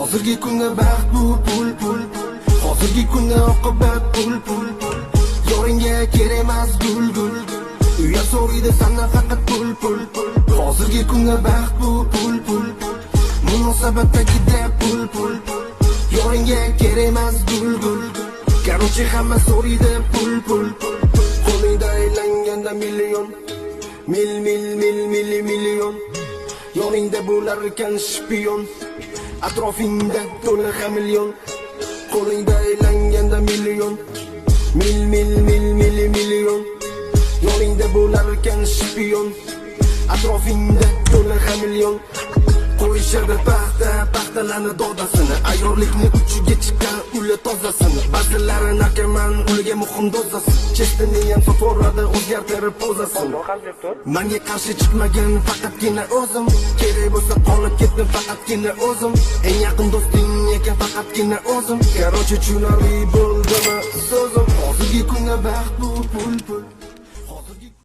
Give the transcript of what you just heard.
Hozirgi kunda baxt bu pul pul. Hozirgi kunda oqibat pul pul. Yoringga kerak emas gul gul. Uya so'raydi sendan faqat pul pul pul. Hozirgi kunda baxt bu pul pul. Munosabatdagida pul pul. Yoringga kerak emas gul gul. Короче, hamma so'raydi pul pul. Qo'lingda aylanganda million. Million. Yoningda bo'lar ekan shpion. Atrofingda to'la hamilyon. Qo'lingda aylanganda million. Million. Yoningda bo'lar ekan shpion. Atrofingda to'la hamilyon. Qo'yishadi paxtalarni dodasini. Ayyorlikni uchiga chiqqan uli tozasini. Ba'zilari narkoman, uliga muhim dozasi. Chestini ham so'radi o'zgartirib pozasini. Menga qarshi chiqmagan faqatgina o'zim. Kerak bo'lsa qolib ketdim faqatgina o'zim. Eng yaqin do'sting ekan faqatgina o'zim. Короче, tushunarli bo'ldimi so'zim. Hozirgi kunda baxt bu pul pul.